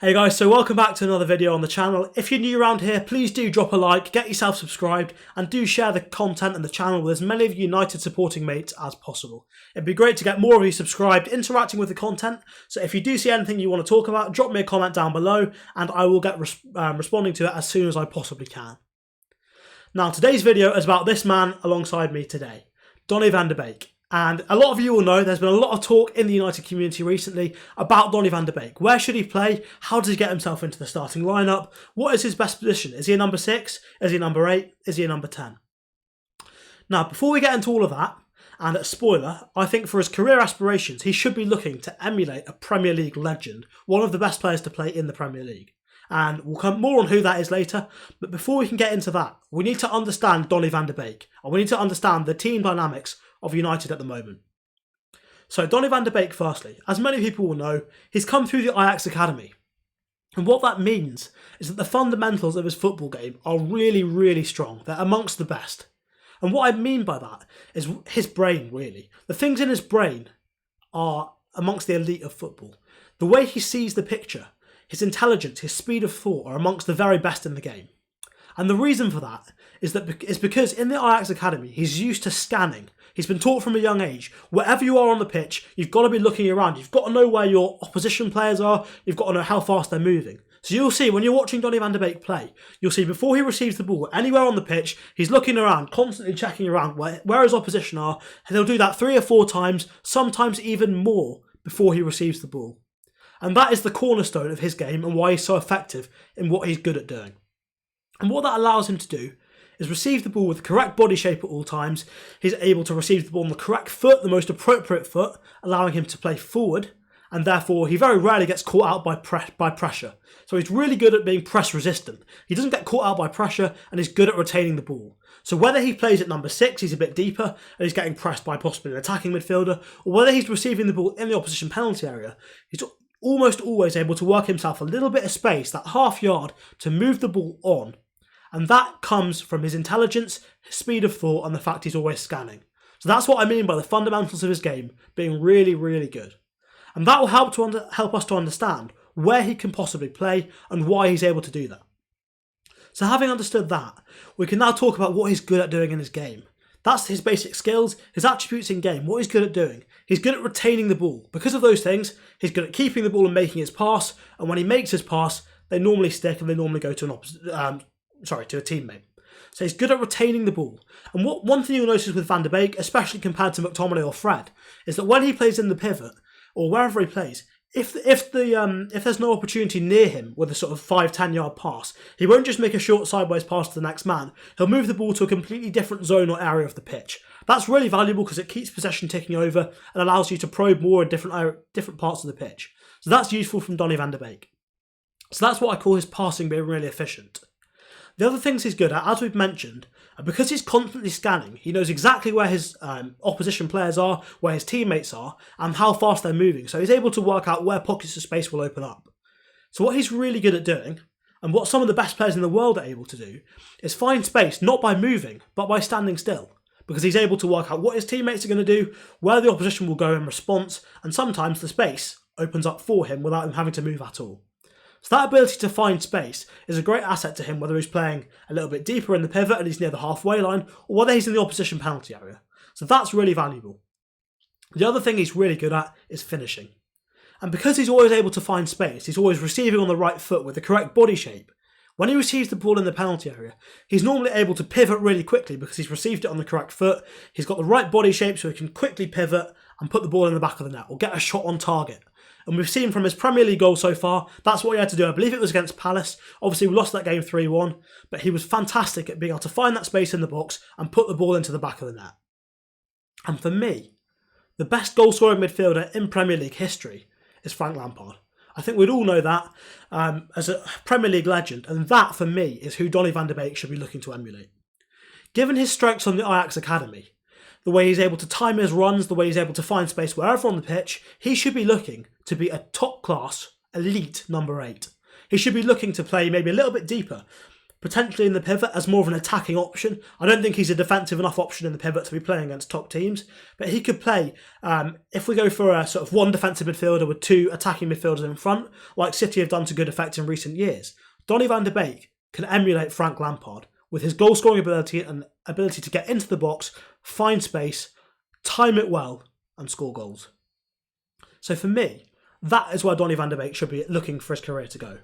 Hey guys, so welcome back to another video on the channel. If you're new around here, please do drop a like, get yourself subscribed, and do share the content and the channel with as many of you United supporting mates as possible. It'd be great to get more of you subscribed, interacting with the content, so if you do see anything you want to talk about, drop me a comment down below, and I will get responding to it as soon as I possibly can. Now, today's video is about this man alongside me today, Donny Van De Beek. And a lot of you will know there's been a lot of talk in the United community recently about Donny Van De Beek. Where should he play? How does he get himself into the starting lineup? What is his best position? Is he a number 6? Is he a number 8? Is he a number 10? Now, before we get into all of that, and a spoiler, I think for his career aspirations, he should be looking to emulate a Premier League legend, one of the best players to play in the Premier League. And we'll come more on who that is later, but before we can get into that, we need to understand Donny Van De Beek, and we need to understand the team dynamics of United at the moment. So Donny Van De Beek, firstly, as many people will know, he's come through the Ajax Academy. And what that means is that the fundamentals of his football game are really, really strong. They're amongst the best. And what I mean by that is his brain, really. The things in his brain are amongst the elite of football. The way he sees the picture, his intelligence, his speed of thought are amongst the very best in the game. And the reason for that is because in the Ajax Academy, he's used to scanning. He's been taught from a young age, wherever you are on the pitch, you've got to be looking around. You've got to know where your opposition players are. You've got to know how fast they're moving. So you'll see, when you're watching Donny Van De Beek play, you'll see before he receives the ball, anywhere on the pitch, he's looking around, constantly checking around where his opposition are. And he'll do that 3 or 4 times, sometimes even more, before he receives the ball. And that is the cornerstone of his game and why he's so effective in what he's good at doing. And what that allows him to do is receive the ball with the correct body shape at all times. He's able to receive the ball on the correct foot, the most appropriate foot, allowing him to play forward, and therefore he very rarely gets caught out by pressure. So he's really good at being press resistant. He doesn't get caught out by pressure, and he's good at retaining the ball. So whether he plays at number 6, he's a bit deeper, and he's getting pressed by possibly an attacking midfielder, or whether he's receiving the ball in the opposition penalty area, he's almost always able to work himself a little bit of space, that half yard, to move the ball on. And that comes from his intelligence, his speed of thought, and the fact he's always scanning. So that's what I mean by the fundamentals of his game being really, really good. And that will help us to understand where he can possibly play and why he's able to do that. So having understood that, we can now talk about what he's good at doing in his game. That's his basic skills, his attributes in game, what he's good at doing. He's good at retaining the ball. Because of those things, he's good at keeping the ball and making his pass. And when he makes his pass, they normally stick and they normally go to to a teammate. So he's good at retaining the ball. And one thing you'll notice with Van De Beek, especially compared to McTominay or Fred, is that when he plays in the pivot, or wherever he plays, if there's no opportunity near him with a sort of 5-10 yard pass, he won't just make a short sideways pass to the next man. He'll move the ball to a completely different zone or area of the pitch. That's really valuable because it keeps possession ticking over and allows you to probe more in different parts of the pitch. So that's useful from Donny Van De Beek. So that's what I call his passing being really efficient. The other things he's good at, as we've mentioned, because he's constantly scanning, he knows exactly where his opposition players are, where his teammates are, and how fast they're moving. So he's able to work out where pockets of space will open up. So what he's really good at doing, and what some of the best players in the world are able to do, is find space not by moving, but by standing still. Because he's able to work out what his teammates are going to do, where the opposition will go in response, and sometimes the space opens up for him without him having to move at all. So that ability to find space is a great asset to him, whether he's playing a little bit deeper in the pivot and he's near the halfway line, or whether he's in the opposition penalty area. So that's really valuable. The other thing he's really good at is finishing. And because he's always able to find space, he's always receiving on the right foot with the correct body shape. When he receives the ball in the penalty area, he's normally able to pivot really quickly because he's received it on the correct foot. He's got the right body shape so he can quickly pivot and put the ball in the back of the net or get a shot on target. And we've seen from his Premier League goal so far, that's what he had to do. I believe it was against Palace. Obviously, we lost that game 3-1, but he was fantastic at being able to find that space in the box and put the ball into the back of the net. And for me, the best goal-scoring midfielder in Premier League history is Frank Lampard. I think we'd all know that as a Premier League legend, and that, for me, is who Donny Van De Beek should be looking to emulate. Given his strengths on the Ajax Academy, the way he's able to time his runs, the way he's able to find space wherever on the pitch, he should be looking to be a top-class, elite number 8. He should be looking to play maybe a little bit deeper, potentially in the pivot as more of an attacking option. I don't think he's a defensive enough option in the pivot to be playing against top teams, but he could play, if we go for a sort of one defensive midfielder with two attacking midfielders in front, like City have done to good effect in recent years. Donny Van De Beek can emulate Frank Lampard with his goal-scoring ability and ability to get into the box, find space, time it well, and score goals. So for me, that is where Donny Van De Beek should be looking for his career to go.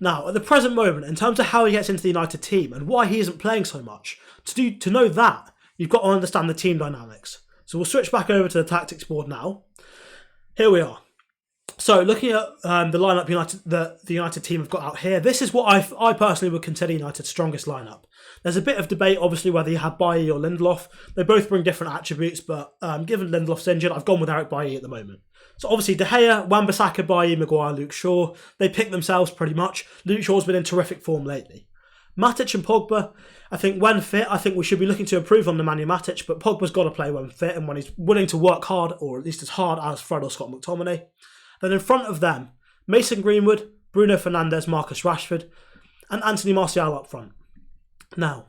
Now, at the present moment, in terms of how he gets into the United team and why he isn't playing so much, to know that, you've got to understand the team dynamics. So we'll switch back over to the tactics board now. Here we are. So looking at the lineup the United team have got out here, this is what I personally would consider United's strongest lineup. There's a bit of debate, obviously, whether you have Bailly or Lindelof. They both bring different attributes, but given Lindelof's injured, I've gone with Eric Bailly at the moment. So obviously De Gea, Wan-Bissaka, Bailly, Maguire, Luke Shaw, they pick themselves pretty much. Luke Shaw's been in terrific form lately. Matic and Pogba, I think when fit, I think we should be looking to improve on Nemanja Matic, but Pogba's got to play when fit and when he's willing to work hard, or at least as hard as Fred or Scott McTominay. Then in front of them, Mason Greenwood, Bruno Fernandes, Marcus Rashford, and Anthony Martial up front. Now,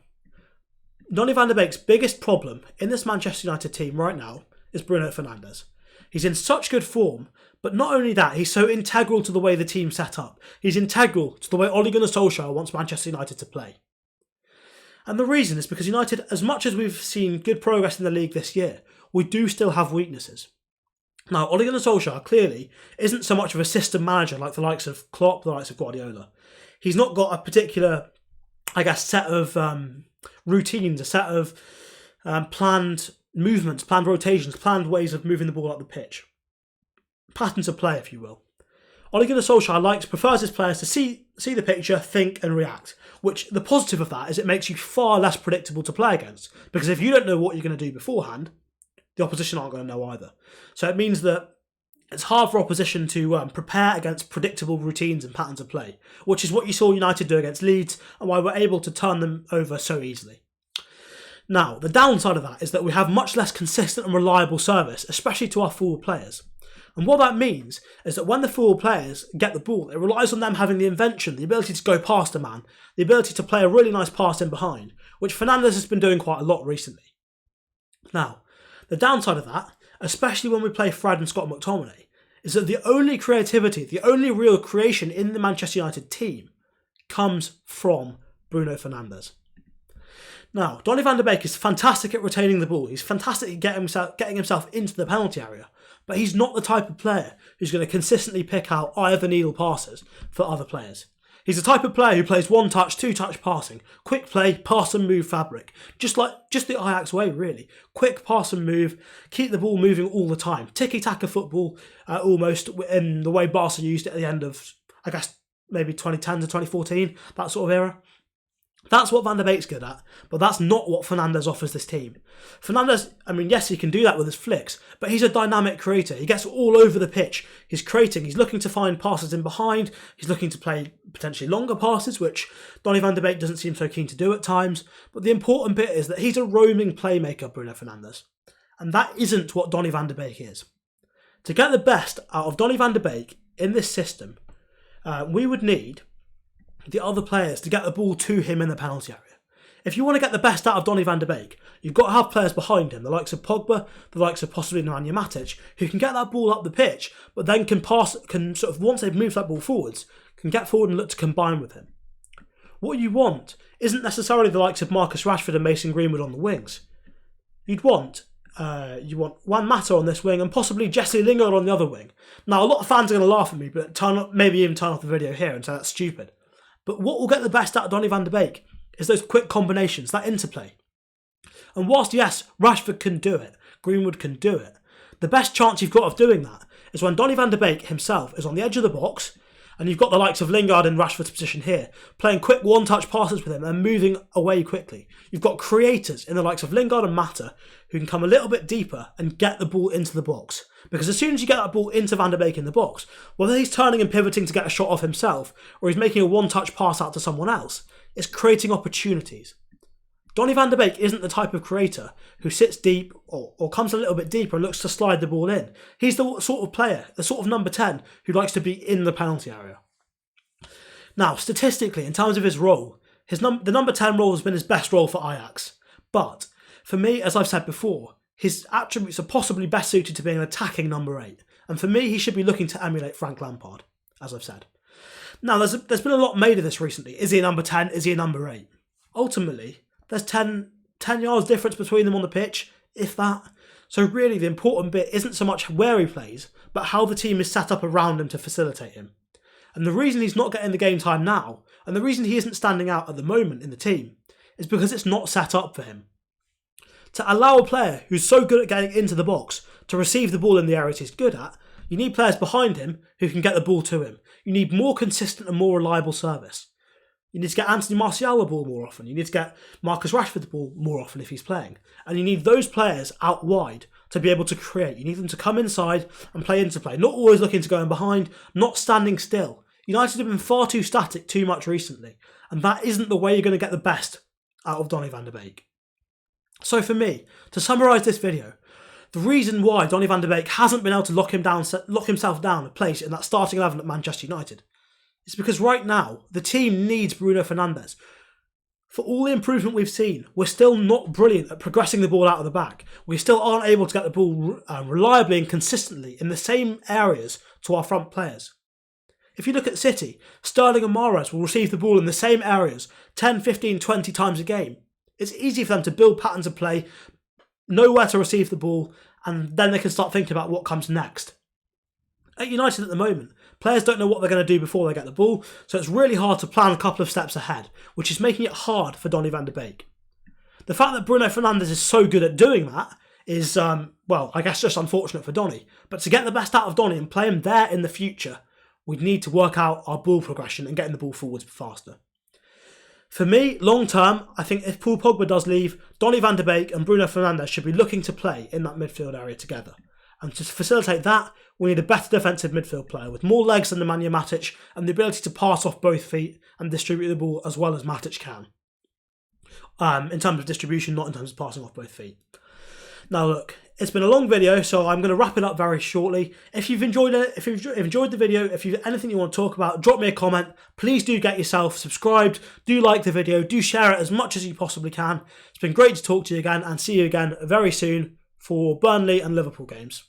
Donny Van De Beek's biggest problem in this Manchester United team right now is Bruno Fernandes. He's in such good form, but not only that, he's so integral to the way the team's set up. He's integral to the way Ole Gunnar Solskjaer wants Manchester United to play. And the reason is because United, as much as we've seen good progress in the league this year, we do still have weaknesses. Now, Ole Gunnar Solskjaer clearly isn't so much of a system manager like the likes of Klopp, the likes of Guardiola. He's not got a particular, set of routines, a set of planned movements, planned rotations, planned ways of moving the ball up the pitch. Patterns of play, if you will. Ole Gunnar Solskjaer prefers his players to see the picture, think and react, which the positive of that is it makes you far less predictable to play against, because if you don't know what you're going to do beforehand, the opposition aren't going to know either. So it means that it's hard for opposition to prepare against predictable routines and patterns of play, which is what you saw United do against Leeds and why we're able to turn them over so easily. Now, the downside of that is that we have much less consistent and reliable service, especially to our forward players. And what that means is that when the forward players get the ball, it relies on them having the invention, the ability to go past a man, the ability to play a really nice pass in behind, which Fernandes has been doing quite a lot recently. Now, the downside of that, especially when we play Fred and Scott McTominay, is that the only creativity, the only real creation in the Manchester United team comes from Bruno Fernandes. Now, Donny Van De Beek is fantastic at retaining the ball. He's fantastic at getting himself into the penalty area. But he's not the type of player who's going to consistently pick out eye-of-the-needle passes for other players. He's the type of player who plays one-touch, two-touch passing, quick play, pass and move fabric. Just the Ajax way, really. Quick pass and move, keep the ball moving all the time. Tiki-taka football, almost in the way Barca used it at the end of, maybe 2010 to 2014, that sort of era. That's what Van de Beek's good at, but that's not what Fernandes offers this team. Fernandes, yes, he can do that with his flicks, but he's a dynamic creator. He gets all over the pitch. He's creating, he's looking to find passes in behind, he's looking to play potentially longer passes, which Donny Van de Beek doesn't seem so keen to do at times. But the important bit is that he's a roaming playmaker, Bruno Fernandes. And that isn't what Donny Van de Beek is. To get the best out of Donny Van de Beek in this system, we would need the other players to get the ball to him in the penalty area. If you want to get the best out of Donny Van de Beek, you've got to have players behind him, the likes of Pogba, the likes of possibly Nemanja Matic, who can get that ball up the pitch, but then once they've moved that ball forwards, can get forward and look to combine with him. What you want isn't necessarily the likes of Marcus Rashford and Mason Greenwood on the wings. You want Juan Mata on this wing and possibly Jesse Lingard on the other wing. Now, a lot of fans are going to laugh at me, but maybe even turn off the video here and say that's stupid. But what will get the best out of Donny Van de Beek is those quick combinations, that interplay. And whilst, yes, Rashford can do it, Greenwood can do it, the best chance you've got of doing that is when Donny Van de Beek himself is on the edge of the box and you've got the likes of Lingard in Rashford's position here, playing quick one-touch passes with him and moving away quickly. You've got creators in the likes of Lingard and Mata who can come a little bit deeper and get the ball into the box. Because as soon as you get that ball into Van de Beek in the box, whether he's turning and pivoting to get a shot off himself or he's making a one-touch pass out to someone else, it's creating opportunities. Donny Van de Beek isn't the type of creator who sits deep or comes a little bit deeper and looks to slide the ball in. He's the sort of player, the sort of number 10 who likes to be in the penalty area. Now, statistically, in terms of his role, The number 10 role has been his best role for Ajax. But for me, as I've said before, his attributes are possibly best suited to being an attacking number 8. And for me, he should be looking to emulate Frank Lampard, as I've said. Now, there's been a lot made of this recently. Is he a number 10? Is he a number 8? Ultimately, there's 10 yards difference between them on the pitch, if that. So really, the important bit isn't so much where he plays, but how the team is set up around him to facilitate him. And the reason he's not getting the game time now, and the reason he isn't standing out at the moment in the team, is because it's not set up for him. To allow a player who's so good at getting into the box to receive the ball in the areas he's good at, you need players behind him who can get the ball to him. You need more consistent and more reliable service. You need to get Anthony Martial the ball more often. You need to get Marcus Rashford the ball more often if he's playing. And you need those players out wide to be able to create. You need them to come inside and play into play. Not always looking to go in behind, not standing still. United have been far too static too much recently. And that isn't the way you're going to get the best out of Donny Van De Beek. So for me, to summarise this video, the reason why Donny Van De Beek hasn't been able to lock himself down a place in that starting 11 at Manchester United is because right now, the team needs Bruno Fernandes. For all the improvement we've seen, we're still not brilliant at progressing the ball out of the back. We still aren't able to get the ball reliably and consistently in the same areas to our front players. If you look at City, Sterling and Mahrez will receive the ball in the same areas 10, 15, 20 times a game. It's easy for them to build patterns of play, know where to receive the ball, and then they can start thinking about what comes next. At United at the moment, players don't know what they're going to do before they get the ball, so it's really hard to plan a couple of steps ahead, which is making it hard for Donny Van De Beek. The fact that Bruno Fernandes is so good at doing that is, well, I guess just unfortunate for Donny. But to get the best out of Donny and play him there in the future, we'd need to work out our ball progression and getting the ball forwards faster. For me, long term, I think if Paul Pogba does leave, Donny Van De Beek and Bruno Fernandes should be looking to play in that midfield area together. And to facilitate that, we need a better defensive midfield player with more legs than Nemanja Matic and the ability to pass off both feet and distribute the ball as well as Matic can. In terms of distribution, not in terms of passing off both feet. Now look, it's been a long video, so I'm going to wrap it up very shortly. If you've enjoyed it, if you've enjoyed the video, if you've anything you want to talk about, drop me a comment. Please do get yourself subscribed, do like the video, do share it as much as you possibly can. It's been great to talk to you again and see you again very soon for Burnley and Liverpool games.